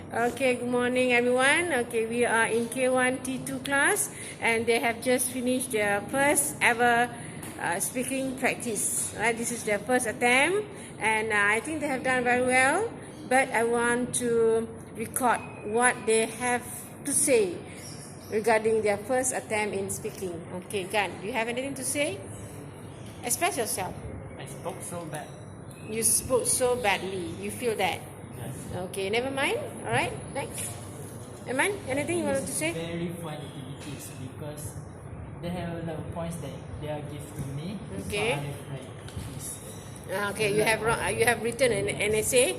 Okay, good morning everyone. Okay, we are in K1T2 class and they have just finished their first ever speaking practice. Right, this is their first attempt and I think they have done very well. But I want to record what they have to say regarding their first attempt in speaking. Okay, Gan, do you have anything to say? Express yourself. I spoke so bad. You spoke so badly. You feel that? Yes. Okay, never mind. All right, next. Eman, anything you wanted to say? Very fun activities because they have a lot of points that they are giving me. Okay. So I have like this. Okay, you have written an essay.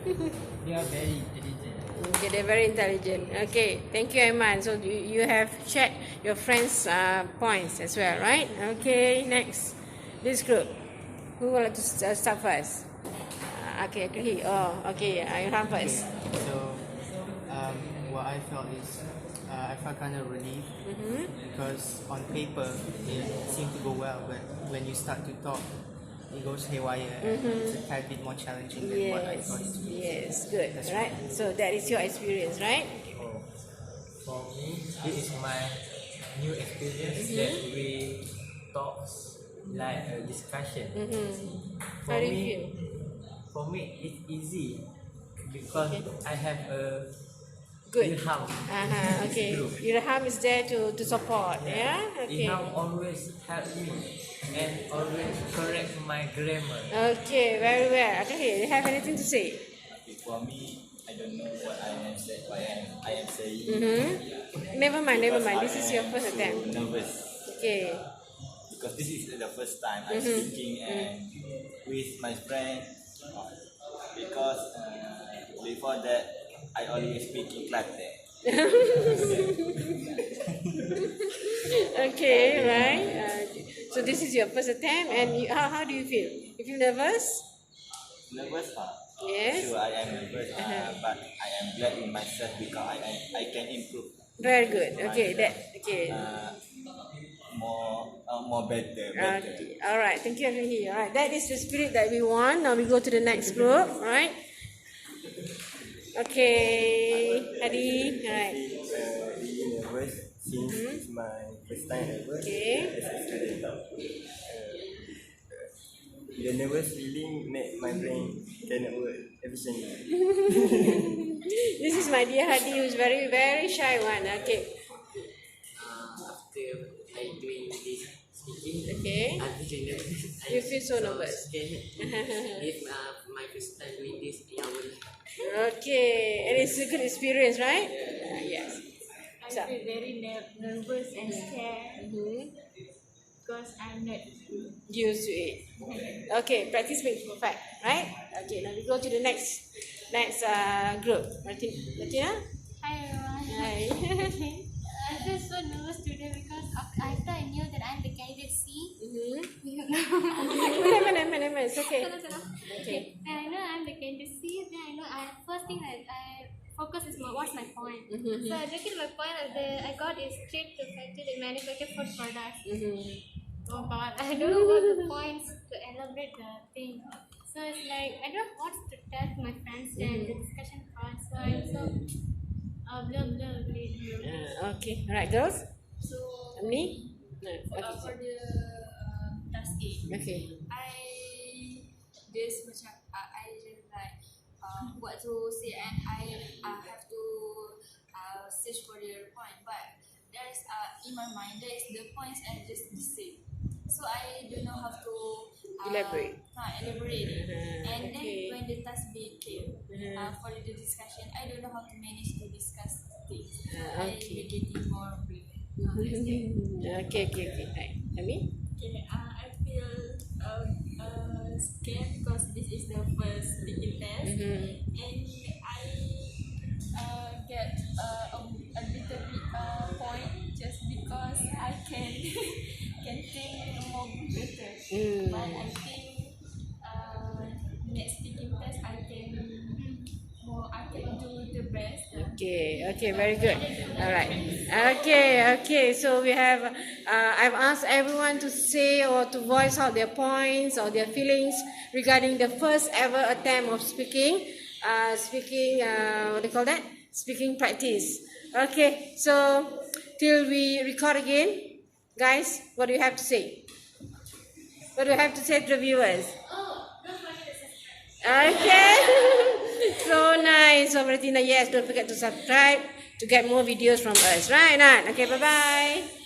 They are very intelligent. Okay, they're very intelligent. Okay, thank you, Eman. So you have checked your friends' points as well, right? Okay, next. This group. Who would like to start first? Okay, to he. Oh, okay. You run first. So, what I felt is I felt kind of relieved because on paper it seemed to go well, but when you start to talk, it goes haywire and it's a tad bit more challenging than what I thought it would be. Yes, good. Right. So that is your experience, right? Oh, for me, this is my new experience that we talk like a discussion. How do you feel? For me, it's easy because I have a Good. Ilham. Okay. Ilham is there to support. Yeah. Okay. Ilham always help me and always correct my grammar. Okay. Very well. Okay. Do you have anything to say? Okay, for me, I don't know what I am saying. Never mind. This Because is I your am first so attempt. nervous Okay. because this is the first time I'm speaking and with my friend. Because before that, I always speak in Kelantan. Okay. Right. So this is your first attempt, and how do you feel? You feel nervous? Nervous, Yes. Sure, I am nervous, but I am glad in myself because I can improve. Very good. Okay. Okay. More better. Okay. All right. Thank you, Afihi. All right. That is the spirit that we want. Now we go to the next group. All right. Okay. Hadi. All right. Really nervous since it's my first time ever Okay. as a student. The nervous feeling make my brain cannot work efficiently. This is my dear Hadi, who is very, very shy one. Okay. After I doing this speaking, Okay. I feel nervous. You feel so nervous. Scared. If my first time doing this, I will. Okay. And it's a good experience, right? Yes. I feel very nervous and scared because I'm not. Used to it. Okay. Practice makes perfect, right? Okay. Now we go to the next group. Martina? Hi everyone. Hi. I feel so nervous today because after I knew that I'm the candidate C. Never. It's okay. Okay. And I know I'm the candidate C. Then I know first thing that I focus is what's my point. So I look at my point I got is trade to factory and manufacture food products. Oh God, I don't know what the points to elaborate the thing. So it's like I don't know what to tell my friends and the discussion part. So I'm so Okay. All right, girls. So Me? No. for Okay. the task A, Okay. I just macam I just like what to say and I have to search for the point, but there's in my mind there is the points and just the same. So I don't know how to Elaborate. Elaborate it. And okay. then when the task B came for the discussion, I don't know how to manage to discuss things. I Okay. be getting more brief. Okay. Right. Ami? Okay, I feel scared because this is the first speaking test, and I get a little bit point just because I can think more better. But I think next speaking test I can do the best. Okay, very good. All right. Okay. So we have, I've asked everyone to say or to voice out their points or their feelings regarding the first ever attempt of speaking. speaking, what do you call that? Speaking practice. Okay, so till we record again, guys, what do you have to say? What do you have to say to the viewers? Okay. So nice. So Martina, yes, don't forget to subscribe to get more videos from us. Right, Nat? Okay, bye-bye.